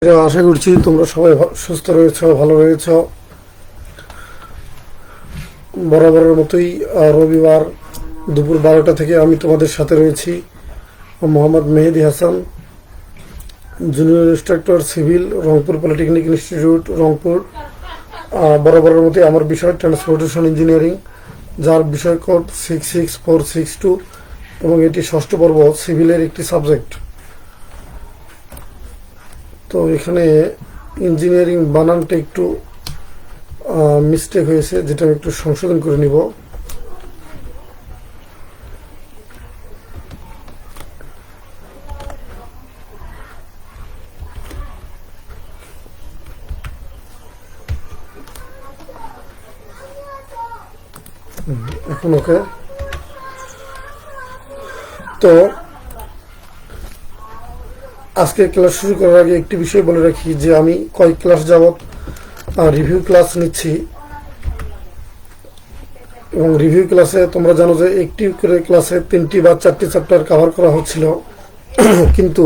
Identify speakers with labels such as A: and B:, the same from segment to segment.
A: আশা করছি তোমরা সবাই সুস্থ রয়েছ, ভালো রয়েছ। বরাবরের মতোই রবিবার দুপুর 12টা থেকে আমি তোমাদের সাথে রয়েছি। Mohammad Mehedi Hasan, junior instructor civil, Rangpur polytechnic institute, Rangpur. বরাবরের মতোই আমার বিষয় ট্রান্সপোর্টেশন ইঞ্জিনিয়ারিং, যার বিষয় কোড 66462 এবং এটি ষষ্ঠ পর্ব, সিভিলের একটি সাবজেক্ট। তো এখানে ইঞ্জিনিয়ারিং বানানটা একটু মিস্টেক হয়েছে, যেটা আমি একটু সংশোধন করে নিব। এখন ওকে। তো আজকে ক্লাস শুরু করার আগে একটি বিষয় বলে রাখি যে আমি কয়েক ক্লাস যাবৎ রিভিউ ক্লাস নিচ্ছি, এবং রিভিউ ক্লাসে তোমরা জানো যে একটি করে ক্লাসে 3টি বা 4টি চ্যাপ্টার কভার করা হচ্ছিল। কিন্তু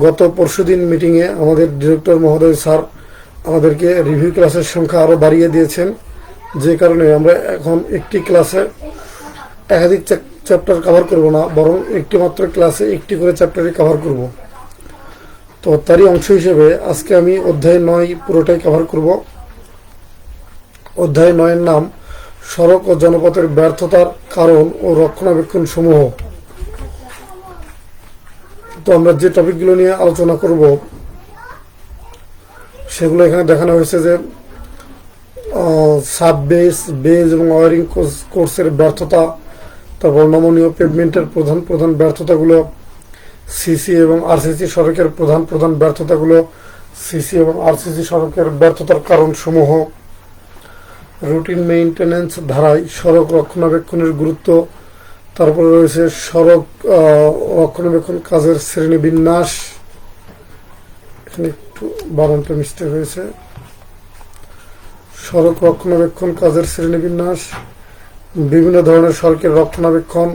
A: গত পরশুদিন মিটিংয়ে আমাদের ডিরেক্টর মহোদয় স্যার আমাদেরকে রিভিউ ক্লাসের সংখ্যা আরও বাড়িয়ে দিয়েছেন, যে কারণে আমরা এখন একটি ক্লাসে একাধিক চ্যাপ্টার কভার করব না, বরং একটি মাত্র ক্লাসে একটি করে চ্যাপ্টারই কভার করব। তো তারই অংশ হিসেবে আজকে আমি অধ্যায় 9 পুরোটাই কভার করব। অধ্যায় 9-এর নাম সড়ক ও জনপথের ব্যর্থতার কারণ ও রক্ষণাবেক্ষণ সমূহ। তো আমরা যে টপিকগুলো নিয়ে আলোচনা করব সেগুলো এখানে দেখানো হয়েছে যে সাব বেস, বেজ এবং ওয়ারিং কোর্সের ব্যর্থতা, তারপর নমনীয় পেভমেন্টের প্রধান প্রধান ব্যর্থতাগুলো, সিসি এবং আরসিসি সড়কের প্রধান প্রধান ব্যর্থতাগুলো, সিসি এবং আরসিসি সড়কের ব্যর্থতার কারণসমূহ, রুটিন মেইনটেনেন্স ধারায় সড়ক রক্ষণাবেক্ষণের গুরুত্ব, তারপরে রয়েছে সড়ক রক্ষণাবেক্ষণ কাজের শ্রেণীবিন্যাস। এখানে একটু বানানটা মিস্টেক হয়েছে। সড়ক রক্ষণাবেক্ষণ কাজের শ্রেণীবিন্যাস, বিভিন্ন ধরনের সড়কের রক্ষণাবেক্ষণ,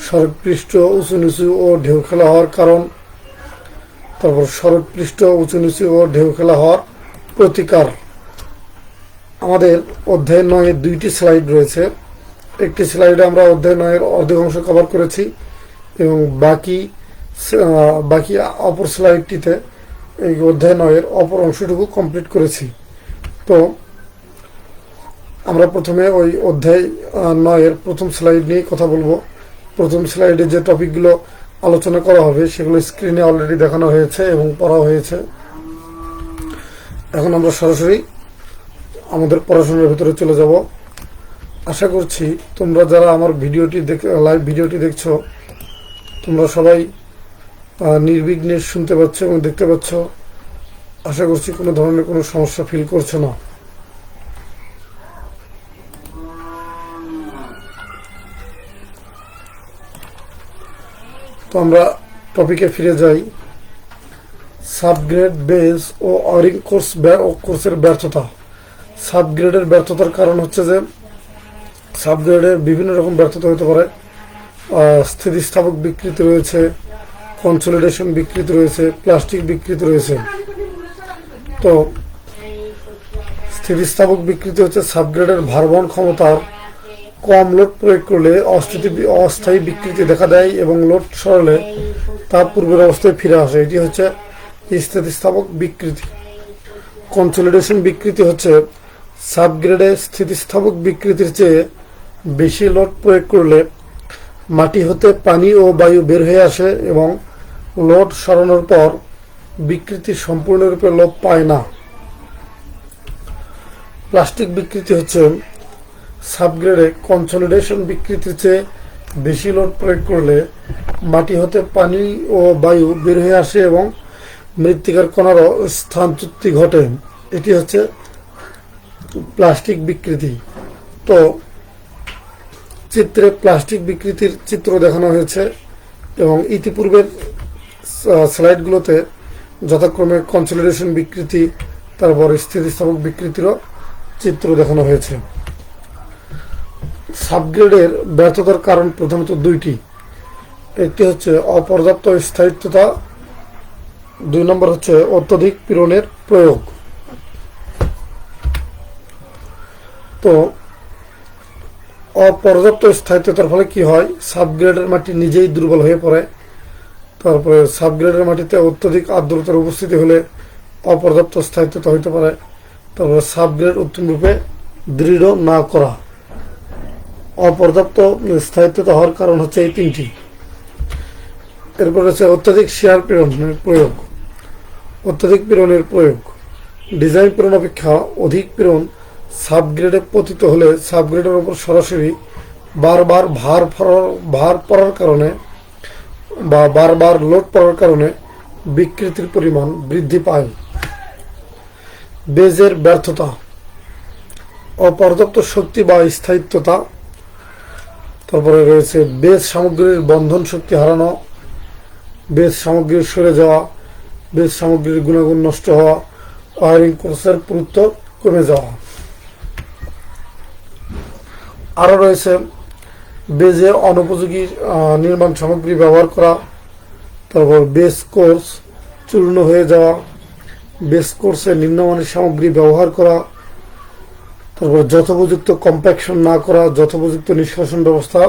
A: সড়ক পৃষ্ঠ উঁচু নিচু ও ঢেউ খেলা হওয়ার কারণ, তারপর সড়ক পৃষ্ঠ উঁচু নিচু ও ঢেউ খেলা হওয়ার প্রতিকার। আমাদের অধ্যায় 9-এর 2টি স্লাইড রয়েছে। একটি স্লাইডে আমরা অধ্যায় 9-এর অর্ধেক অংশ কভার করেছি, এবং বাকি অপর স্লাইডটিতে এই অধ্যায় 9-এর অপর অংশটুকু কমপ্লিট করেছি। তো আমরা প্রথমে ওই অধ্যায় 9-এর প্রথম স্লাইড নিয়ে কথা বলবো। প্রথম স্লাইডে যে টপিকগুলো আলোচনা করা হবে সেগুলো স্ক্রিনে অলরেডি দেখানো হয়েছে এবং পড়া হয়েছে। এখন আমরা সরাসরি আমাদের পড়াশোনার ভিতরে চলে যাব। আশা করছি তোমরা যারা আমার লাইভ ভিডিওটি দেখছো, তোমরা সবাই নির্বিঘ্নে শুনতে পাচ্ছ এবং দেখতে পাচ্ছ। আশা করছি কোনো ধরনের কোনো সমস্যা ফিল করছো না। তো আমরা টপিকে ফিরে যাই। সাবগ্রেড, বেস ও ওয়ারিং কোর্সের ব্যর্থতা। সাবগ্রেডের ব্যর্থতার কারণ হচ্ছে যে সাবগ্রেডের বিভিন্ন রকম ব্যর্থতা হতে পারে। স্থিতিস্থাপক বিকৃতি রয়েছে, কনসলিডেশন বিকৃতি রয়েছে, প্লাস্টিক বিকৃতি রয়েছে। তো স্থিতিস্থাপক বিকৃতি হচ্ছে সাবগ্রেডের ভারবহন ক্ষমতার কম লোড প্রয়োগ করলে অস্থায়ী বিকৃতি দেখা দেয় এবং লোড সরালে তা পূর্বের অবস্থায় ফিরে আসে। এটি হচ্ছে স্থিতিস্থাপক বিকৃতি। কনসলিডেশন বিকৃতি হচ্ছে সাবগ্রেডে স্থিতিস্থাপক বিকৃতির চেয়ে বেশি লোড প্রয়োগ করলে মাটি হতে পানি ও বায়ু বের হয়ে আসে এবং লোড সরানোর পর বিকৃতি সম্পূর্ণরূপে লোপ পায় না। প্লাস্টিক বিকৃতি হচ্ছে সাবগ্রেডে কনসলিডেশন বিকৃতির চেয়ে বেশি লোড প্রয়োগ করলে মাটি হতে পানি ও বায়ু বের হয়ে আসে এবং মৃত্তিকার কণারও স্থানচ্যুতি ঘটে। এটি হচ্ছে প্লাস্টিক বিকৃতি। তো চিত্রে প্লাস্টিক বিকৃতির চিত্র দেখানো হয়েছে, এবং ইতিপূর্বের স্লাইডগুলোতে যথাক্রমে কনসলিডেশন বিকৃতি, তারপর স্থিতিস্থাপক বিকৃতিরও চিত্র দেখানো হয়েছে। সাবগ্রেডের ব্যর্থতার কারণ প্রধানত 2টি। একটি হচ্ছে অপর্যাপ্ত স্থায়িত্বতা 2 নম্বর হচ্ছে অত্যধিক পীড়নের প্রয়োগ। তো অপর্যাপ্ত স্থায়িত্বতার ফলে কি হয়, সাবগ্রেডের মাটি নিজেই দুর্বল হয়ে পড়ে। তারপরে সাবগ্রেডের মাটিতে অত্যধিক আর্দ্রতার উপস্থিতি হলে অপর্যাপ্ত স্থায়িত্বতা হইতে পারে। তারপরে সাবগ্রেড উত্তমরূপে দৃঢ় না করা। অপর্যাপ্ত স্থায়িত্বতা হওয়ার কারণ হচ্ছে এই 3টি। এরপর হচ্ছে অত্যাধিক শিয়ার পীড়নের প্রয়োগ। অত্যাধিক পীড়নের প্রয়োগ, ডিজাইন পীড়ন অপেক্ষা অধিক পীড়ন সাবগ্রেডে পতিত হলে সাবগ্রেডের উপর সরাসরি বারবার ভার পড়ার কারণে বা বারবার লোড পড়ার কারণে বিকৃতির পরিমাণ বৃদ্ধি পায়। বেজের ব্যর্থতা, অপর্যাপ্ত শক্তি বা স্থায়িত্বতা। তারপরে রয়েছে বেজ সামগ্রীর বন্ধন শক্তি হারানো, বেজ সামগ্রীর সরে যাওয়া, বেজ সামগ্রীর গুণাগুণ নষ্ট হওয়া, ওয়ারিং কোর্সের পুরুত্ব কমে যাওয়া। আরও রয়েছে বেজে অনুপযোগী নির্মাণ সামগ্রী ব্যবহার করা। তারপর বেস কোর্স চূর্ণ হয়ে যাওয়া, বেস কোর্সে নিম্নমানের সামগ্রী ব্যবহার করা। তারপর যথোপযুক্ত কম্প্যাকশন না করা, যথোপযুক্ত নিষ্কাশন ব্যবস্থা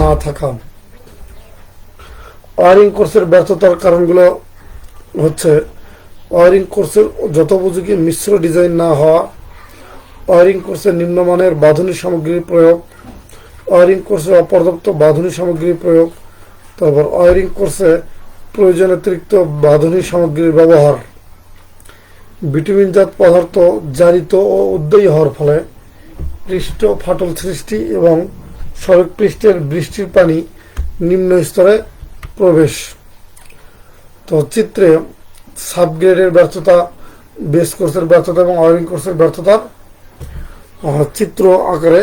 A: না থাকা। ওয়ারিং কোর্সের ব্যর্থতার কারণগুলো হচ্ছে ওয়ারিং কোর্সের যথোপযোগী মিশ্র ডিজাইন না হওয়া, ওয়ারিং কোর্সে নিম্নমানের বাঁধনী সামগ্রীর প্রয়োগ, ওয়ারিং কোর্সে অপর্যাপ্ত বাঁধনী সামগ্রীর প্রয়োগ। তারপর ওয়ারিং কোর্সে প্রয়োজন অতিরিক্ত বাঁধনী সামগ্রীর ব্যবহার। ভিটামিনজাত পদার্থ জারিত ও উদ্যয়ী হওয়ার ফলে পৃষ্ঠ ফাটল সৃষ্টি এবং সড়ক পৃষ্ঠের বৃষ্টির পানি নিম্ন স্তরে প্রবেশ। তো চিত্রে সাবগ্রেডের ব্যর্থতা, বেস কোর্সের ব্যর্থতা এবং ওয়ারিং কোর্সের ব্যর্থতার চিত্র আকারে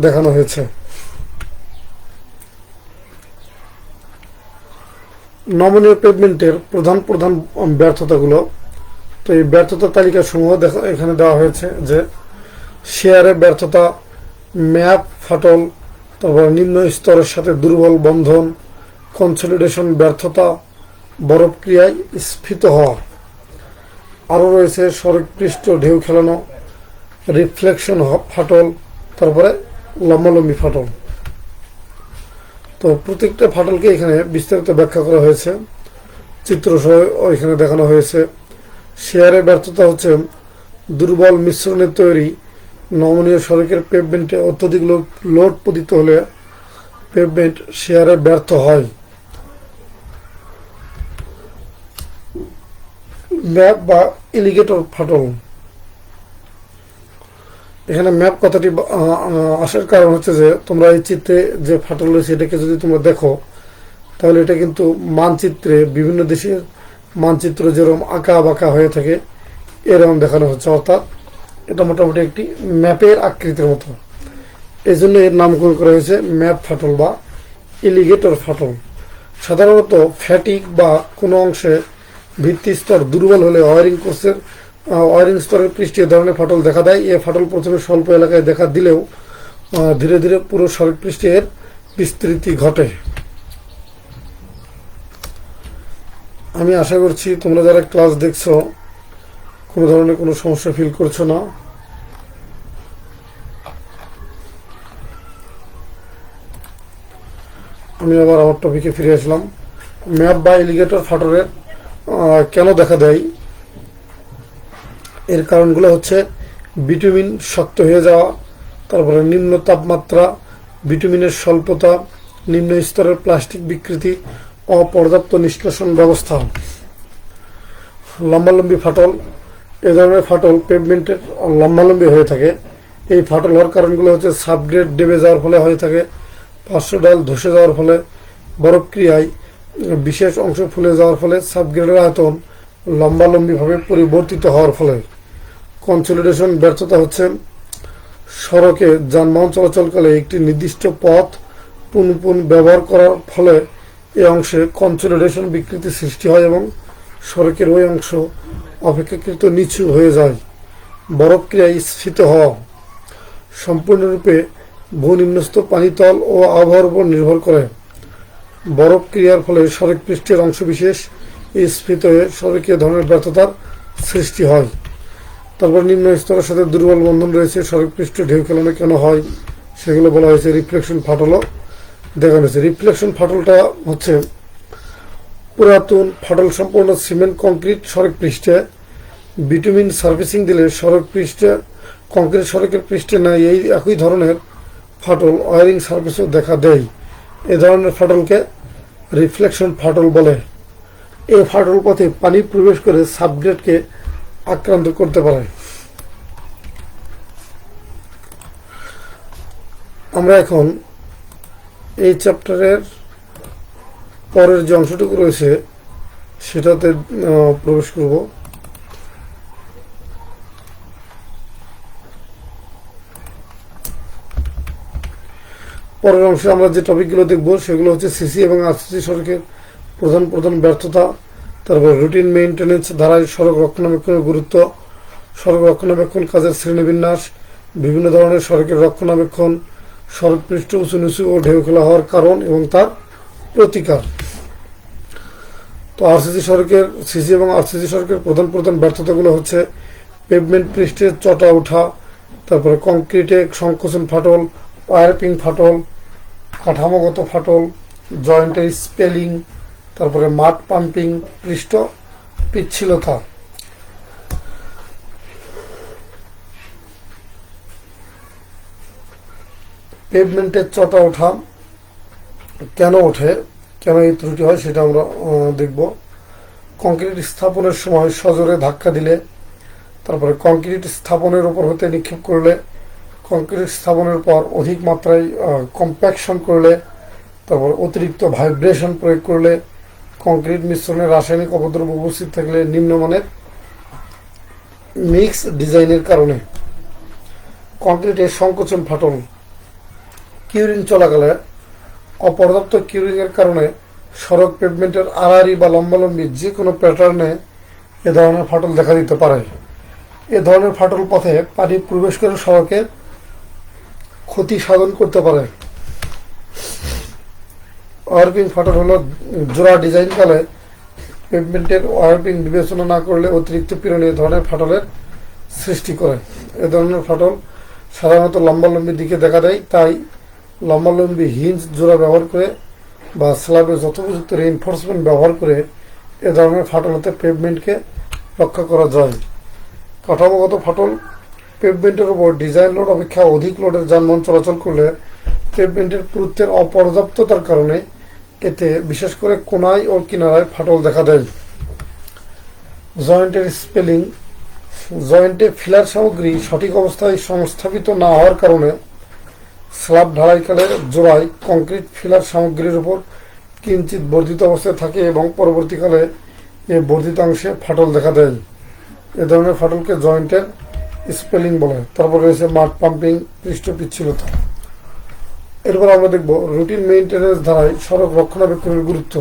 A: দেখানো হয়েছে। নমনীয় পেভমেন্টের প্রধান প্রধান ব্যর্থতাগুলো। তো এই ব্যর্থতার তালিকা সমূহ এখানে দেওয়া হয়েছে, যে শেয়ারের ব্যর্থতা, ম্যাপ ফাটল, তারপর নিম্ন স্তরের সাথে দুর্বল বন্ধন, কনসলিডেশন ব্যর্থতা, বরফ ক্রিয়ায় স্ফীত হওয়া। আরও রয়েছে সড়ক পৃষ্ঠ ঢেউ খেলানো, রিফ্লেকশন ফাটল, তারপরে লম্বালম্বি ফাটল। তো প্রত্যেকটা ফাটলকে এখানে বিস্তারিত ব্যাখ্যা করা হয়েছে, চিত্রসহ এখানে দেখানো হয়েছে। শেয়ারের ব্যর্থতা হচ্ছে দুর্বল মিশ্রণের তৈরি নমনীয় সড়কের পেভমেন্টে অত্যধিক লোড পতিত হলে পেভমেন্ট শেয়ারে ব্যর্থ হয়। ম্যাপ বা এলিগেটর ফাটল, এখানে ম্যাপ কথাটি আসার কারণ হচ্ছে যে তোমরা এই চিত্রে যে ফাটল রয়েছে এটাকে যদি তোমরা দেখো, তাহলে এটা কিন্তু মানচিত্রে বিভিন্ন দেশের মানচিত্র যেরকম আঁকা বাঁকা হয়ে থাকে এরকম দেখানো হচ্ছে, অর্থাৎ এটা মোটামুটি একটি ম্যাপের আকৃতির মতো। এই জন্য এর নামকরণ করা হয়েছে ম্যাপ ফাটল বা এলিগেটর ফাটল। সাধারণত ফ্যাটিক বা কোনো অংশে ভিত্তি স্তর দুর্বল হলে ওয়ারিং স্তরের পৃষ্ঠে ধরনের ফাটল দেখা দেয়। এ ফাটল প্রথমে স্বল্প এলাকায় দেখা দিলেও ধীরে ধীরে পুরো সড়ক পৃষ্ঠের বিস্তৃতি ঘটে। আমি আশা করছি তোমরা যারা ক্লাস দেখছো কোনো ধরনের কোনো সমস্যা ফিল করছো না। আমি আবার আমার টপিকে ফিরে আসলাম। ম্যাপ বা এলিগেটর ফাটলের কেন দেখা দেয়, এর কারণগুলো হচ্ছে ভিটামিন শক্ত হয়ে যাওয়া, তারপরে নিম্ন তাপমাত্রা, ভিটামিনের স্বল্পতা, নিম্ন স্তরের প্লাস্টিক বিকৃতি, অপর্যাপ্ত নিষ্কাশন ব্যবস্থা। লম্বালম্বি ফাটল, এ ধরনের ফাটল পেভমেন্টের লম্বালম্বি হয়ে থাকে। এই ফাটল হওয়ার কারণগুলো হচ্ছে সাবগ্রেড ডেবে যাওয়ার ফলে হয়ে থাকে, পার্শ্ব ডাল ধসে যাওয়ার ফলে, বরফ ক্রিয়ায় বিশেষ অংশ ফুলে যাওয়ার ফলে, সাবগ্রেডের আয়তন লম্বালম্বিভাবে পরিবর্তিত হওয়ার ফলে। কনসলিডেশন ব্যর্থতা হচ্ছে সড়কে যানবাহন চলাচলকালে একটি নির্দিষ্ট পথ পুনঃ ব্যবহার করার ফলে এই অংশে কনসলিডেশন বিকৃতি সৃষ্টি হয় এবং সড়কের ওই অংশ অপেক্ষাকৃত নিচু হয়ে যায়। বরফ ক্রিয়ায় স্ফীত হওয়া সম্পূর্ণরূপে ভূনিম্নস্থ পানিতল ও আবহাওয়ার উপর নির্ভর করে। বরফ ক্রিয়ার ফলে সড়ক পৃষ্ঠের অংশবিশেষ স্ফীত হয়ে সড়কে এ ধরনের ব্যর্থতার সৃষ্টি হয়। তারপর নিম্ন স্তরের সাথে দুর্বল বন্ধন রয়েছে। সড়ক পৃষ্ঠে ঢেউ খেলানো কেন হয় সেগুলো বলা হয়েছে। রিফ্লেকশন ফাটলও দেখানো হয়েছে। রিফ্লেকশন ফাটলটা হচ্ছে পুরাতন ফাটল সম্পূর্ণ সিমেন্ট কংক্রিট সড়ক পৃষ্ঠে বিটুমিন সার্ভিসিং দিলে সড়ক পৃষ্ঠে কংক্রিট সড়কের পৃষ্ঠে নাই এই একই ধরনের ফাটল ওয়ারিং সার্ভিসও দেখা দেয়। এ ধরনের ফাটলকে রিফ্লেকশন ফাটল বলে। এই ফাটল পথে পানি প্রবেশ করে সাবগ্রেডকে আক্রান্ত করতে পারে। আমরা এখন এই চ্যাপ্টারের পরের যে অংশটুকু রয়েছে সেটাতে প্রবেশ করব। পরের অংশে আমরা যে টপিকগুলো দেখব সেগুলো হচ্ছে সিসি এবং আরসিসি সড়কের প্রধান প্রধান ব্যর্থতা, তারপর রুটিন মেইনটেনেন্স ধারায় সড়ক রক্ষণাবেক্ষণের গুরুত্ব, সড়ক রক্ষণাবেক্ষণ কাজের শ্রেণীবিন্যাস, বিভিন্ন ধরনের সড়কের রক্ষণাবেক্ষণ, সড়ক পৃষ্ঠ উঁচু নিচু ও ঢেউ খেলা হওয়ার কারণ এবং তার প্রতিকার। তো আরসিসি সড়কের সিসি এবং আরসিসি সড়কের প্রধান প্রধান ব্যর্থতাগুলো হচ্ছে পেভমেন্ট পৃষ্ঠে চটা ওঠা, তারপরে কংক্রিটে সংকোচন ফাটল, ওয়ারপিং ফাটল, কাঠামোগত ফাটল, জয়েন্টের স্পেলিং, তারপরে মাড পাম্পিং, পৃষ্ঠ পিচ্ছিলতা। পেভমেন্টের চটা ওঠা কেন ওঠে, কেন এই ত্রুটি হয় সেটা আমরা দেখব। কংক্রিট স্থাপনের সময় সজোরে ধাক্কা দিলে, তারপরে কংক্রিট স্থাপনের উপর হতে নিক্ষেপ করলে, কংক্রিট স্থাপনের পর অধিক মাত্রায় কম্প্যাকশন করলে, তারপর অতিরিক্ত ভাইব্রেশন প্রয়োগ করলে, কংক্রিট মিশ্রণে রাসায়নিক অপদ্রব্য উপস্থিত থাকলে, নিম্নমানের মিক্স ডিজাইনের কারণে। কংক্রিটের সংকোচন ফাটল, কিউরিং চলাকালে অপর্যাপ্ত কিউরিং এর কারণে সড়ক পেভমেন্টের আড়াআড়ি বা লম্বালম্বি যে কোনো প্যাটার্নে এ ধরনের ফাটল দেখা দিতে পারে। এ ধরনের ফাটল পথে পানি প্রবেশ করে সড়কের ক্ষতি সাধন করতে পারে। ওয়ারপিং ফাটল হলো জোড়া ডিজাইনকালে পেভমেন্টের ওয়ারপিং বিবেচনা না করলে অতিরিক্ত পীড়ন এ ধরনের ফাটলের সৃষ্টি করে। এ ধরনের ফাটল সাধারণত লম্বালম্বি দিকে দেখা দেয়, তাই লম্বালম্বি হিঞ্জ জোড়া ব্যবহার করে বা স্ল্যাবে যথোপযুক্ত রিইনফোর্সমেন্ট ব্যবহার করে এ ধরনের ফাটল হতে পেভমেন্টকে রক্ষা করা যায়। কাঠামোগত ফাটল, পেভমেন্টের উপর ডিজাইন লোড অপেক্ষা অধিক লোডের যানবাহন চলাচল করলে পেভমেন্টের পুরুত্বের অপর্যাপ্ততার কারণে এতে বিশেষ করে কোনায় ও কিনারায় ফাটল দেখা দেয়। জয়েন্টের স্পেলিং, জয়েন্টে ফিলার সামগ্রী সঠিক অবস্থায় সংস্থাপিত না হওয়ার কারণে স্ল্যাব ঢালাইকালের জোড়ায় কংক্রিট ফিলার সামগ্রীর উপর কিঞ্চিত বর্ধিত অবস্থায় থাকে এবং পরবর্তীকালে এই বর্ধিত অংশে ফাটল দেখা দেয়। এ ধরনের ফাটলকে জয়েন্টের স্পেলিং বলে। তারপর রয়েছে মাড পাম্পিং, পৃষ্ঠ পিচ্ছিলতা। এরপর আমরা দেখব রুটিন মেইনটেনেন্স ধারায় সড়ক রক্ষণাবেক্ষণের গুরুত্ব।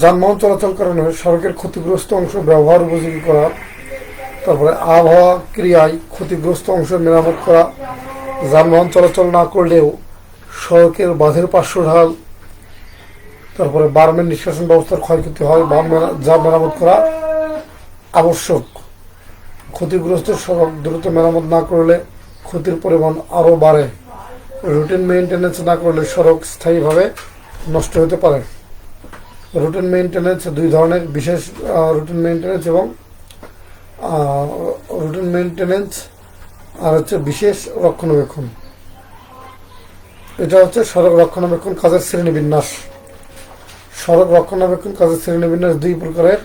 A: যানবাহন চলাচল কারণে সড়কের ক্ষতিগ্রস্ত অংশ ব্যবহার উপযোগী করা, তারপরে আবহাওয়া ক্রিয়ায় ক্ষতিগ্রস্ত অংশ মেরামত করা, যানবাহন চলাচল না করলেও সড়কের বাঁধের পার্শ্ব ঢাল, তারপরে বারমের নিষ্কাশন ব্যবস্থার ক্ষয়ক্ষতি হয় যা মেরামত করা আবশ্যক। ক্ষতিগ্রস্ত সড়ক দ্রুত মেরামত না করলে ক্ষতির পরিমাণ আরও বাড়ে। রুটিন মেইনটেনেন্স না করলে সড়ক স্থায়ীভাবে নষ্ট হতে পারে। রুটিন মেইনটেনেন্স দুই ধরনের, বিশেষ রুটিন মেইনটেনেন্স এবং রুটিন মেইনটেনেন্স আর হচ্ছে বিশেষ রক্ষণাবেক্ষণ। এটা হচ্ছে সড়ক রক্ষণাবেক্ষণ কাজের শ্রেণীবিন্যাস। সড়ক রক্ষণাবেক্ষণ কাজের শ্রেণীবিন্যাস দুই প্রকারের,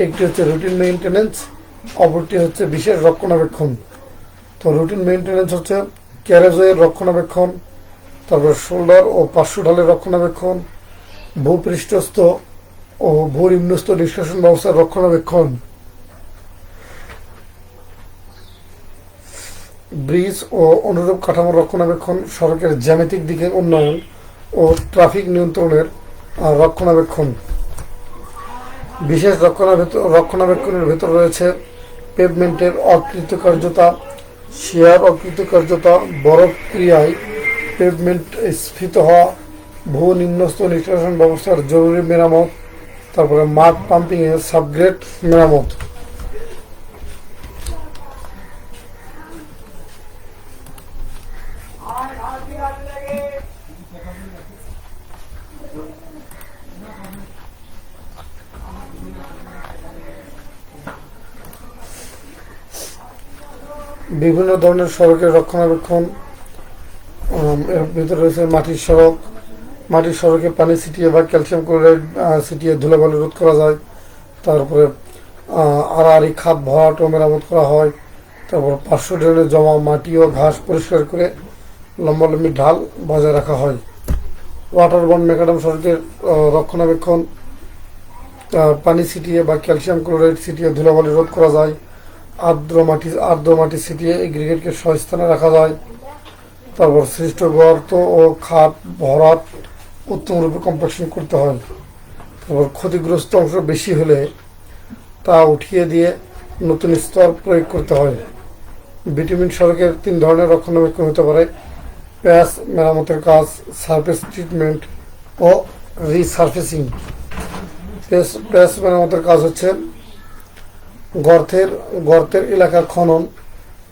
A: একটি হচ্ছে রুটিন মেইনটেনেন্স, অপরটি হচ্ছে বিশেষ রক্ষণাবেক্ষণ। তো রুটিন মেইনটেনেন্স হচ্ছে ক্যারেজওয়ের রক্ষণাবেক্ষণ, তারপর শোল্ডার ও পার্শ্ব ঢালের রক্ষণাবেক্ষণ, ভূপৃষ্ঠস্থ ও ভূনিম্নস্থ নিষ্কাশন ব্যবস্থার রক্ষণাবেক্ষণ, ব্রিজ ও অনুরূপ কাঠামোর রক্ষণাবেক্ষণ, সড়কের জ্যামিতিক দিকে উন্নয়ন ও ট্রাফিক নিয়ন্ত্রণের রক্ষণাবেক্ষণ। বিশেষ রক্ষণাবেক্ষণের ভেতর রয়েছে পেভমেন্টের অকৃতকার্যতা, শিয়ার অকৃতকার্যতা, বরফ ক্রিয়ায় পেভমেন্ট স্ফীত হওয়া, ভূ নিম্নস্থ নিষ্কাশন ব্যবস্থার জরুরি মেরামত, তারপরে মাড পাম্পিংয়ের সাবগ্রেড মেরামত। বিভিন্ন ধরনের সড়কের রক্ষণাবেক্ষণ, এর ভিতরে রয়েছে মাটির সড়কে পানি ছিটিয়ে বা ক্যালসিয়াম ক্লোরাইড ছিটিয়ে ধুলাবালি রোধ করা যায়। তারপরে আড়াআড়ি খাদ ভরাট ও মেরামত করা হয়। তারপর পার্শ্ব ড্রেনে জমা মাটি ও ঘাস পরিষ্কার করে লম্বালম্বি ঢাল বজায় রাখা হয়। ওয়াটারবন্ড ম্যাকআডাম সড়কের রক্ষণাবেক্ষণ, পানি ছিটিয়ে বা ক্যালসিয়াম ক্লোরাইড ছিটিয়ে ধুলাবালি রোধ করা যায়। আর্দ্র মাটি ছিটিয়ে এগ্রিগেটকে সস্থানে রাখা যায়। তারপর সৃষ্ট গর্ত ও খাদ ভরাট উত্তমরূপে কম্প্যাকশন করতে হয়। তারপর ক্ষতিগ্রস্ত অংশ বেশি হলে তা উঠিয়ে দিয়ে নতুন স্তর প্রয়োগ করতে হয়। বিটুমিন সড়কের 3 ধরনের রক্ষণাবেক্ষণ হতে পারে: প্যাচ মেরামতের কাজ, সারফেস ট্রিটমেন্ট ও রিসারফেসিং। প্যাচ মেরামতের কাজ হচ্ছে গর্তের এলাকা খনন,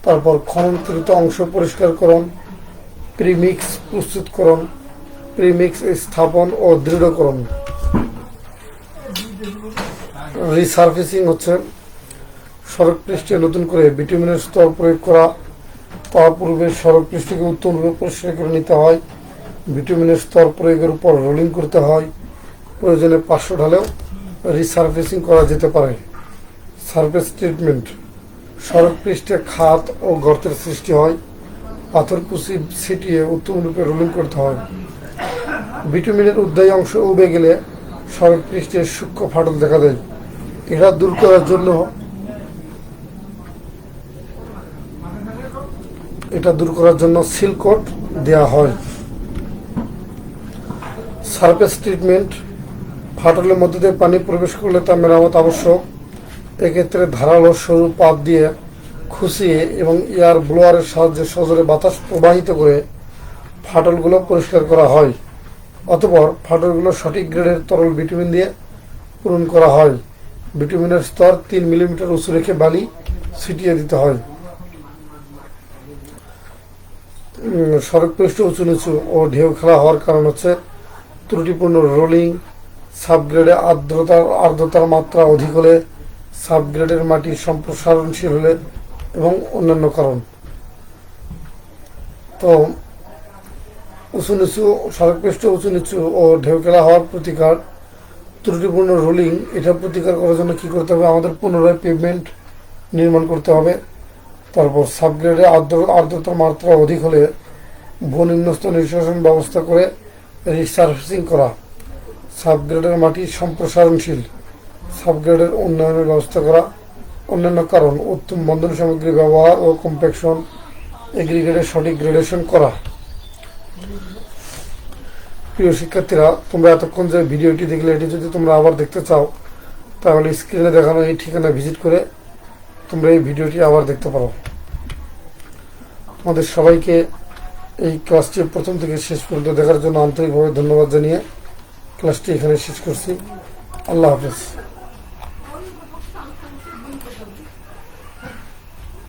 A: তারপর খননকৃত অংশ পরিষ্কারকরণ, প্রিমিক্স প্রস্তুতকরণ, প্রিমিক্স স্থাপন ও দৃঢ়করণ। রিসারফেসিং হচ্ছে সড়ক পৃষ্ঠে নতুন করে বিটুমিনের স্তর প্রয়োগ করা। তার পূর্বে সড়ক পৃষ্ঠকে উত্তমরূপে পরিষ্কার করে নিতে হয়। বিটুমিনের স্তর প্রয়োগের উপর রোলিং করতে হয়। প্রয়োজনে পার্শ্ব ঢালেও রিসারফেসিং করা যেতে পারে। সারফেস ট্রিটমেন্ট, সড়ক পৃষ্ঠে খাত ও গর্তের সৃষ্টি হয়। পাথর কুচি ছিটিয়ে উত্তমরূপে রোলিং করতে হয়। বিটুমিনের উদ্বায়ী অংশ উবে গেলে সড়ক পৃষ্ঠে সূক্ষ্ম ফাটল দেখা দেয়। এটা দূর করার জন্য সিল কোট দেওয়া হয়। সারফেস ট্রিটমেন্ট, ফাটলের মধ্যে দিয়ে পানি প্রবেশ করলে তা মেরামত আবশ্যক। এক্ষেত্রে ধারালো সরু পাত দিয়ে খুঁচিয়ে এবং এয়ার ব্লোয়ারের সাহায্যে সজোরে বাতাস প্রবাহিত করে ফাটলগুলো পরিষ্কার করা হয়। অতঃপর ফাটলগুলো সঠিক গ্রেডের তরল বিটুমিন দিয়ে পূরণ করা হয়। বিটুমিনের স্তর 3 মিলিমিটার উঁচু রেখে বালি ছিটিয়ে দিতে হয়। সড়ক পৃষ্ঠ উঁচু নিচু ও ঢেউ খেলা হওয়ার কারণ হচ্ছে ত্রুটিপূর্ণ রোলিং, সাবগ্রেডে আর্দ্রতার মাত্রা অধিক হলে, সাবগ্রেডের মাটি সম্প্রসারণশীল হলে এবং অন্যান্য কারণ। তো সড়ক পৃষ্ঠ উঁচু নিচু ও ঢেউ খেলা হওয়ার প্রতিকার, ত্রুটিপূর্ণ রোলিং, এটা প্রতিকার করার জন্য কি করতে হবে? আমাদের পুনরায় পেভমেন্ট নির্মাণ করতে হবে। তারপর সাবগ্রেডে আর্দ্রতার মাত্রা অধিক হলে ভূনিম্নস্থ নিষ্কাশন ব্যবস্থা করে রিসারফেসিং করা। সাবগ্রেডের মাটি সম্প্রসারণশীল, সাবগ্রেডের উন্নয়নের ব্যবস্থা করা। অন্যান্য কারণ, উত্তম বন্ধন সামগ্রী ব্যবহার ও কম্প্যাকশন, এগ্রিগেটের সঠিক গ্রেডেশন করা। প্রিয় শিক্ষার্থীরা, তোমরা এতক্ষণ যে ভিডিওটি দেখলে, এটি যদি তোমরা আবার দেখতে চাও তাহলে স্ক্রিনে দেখানো এই ঠিকানা ভিজিট করে তোমরা এই ভিডিওটি আবার দেখতে পারো। তোমাদের সবাইকে এই ক্লাসটি প্রথম থেকে শেষ পর্যন্ত দেখার জন্য আন্তরিকভাবে ধন্যবাদ জানিয়ে ক্লাসটি এখানে শেষ করছি। আল্লাহ হাফেজ।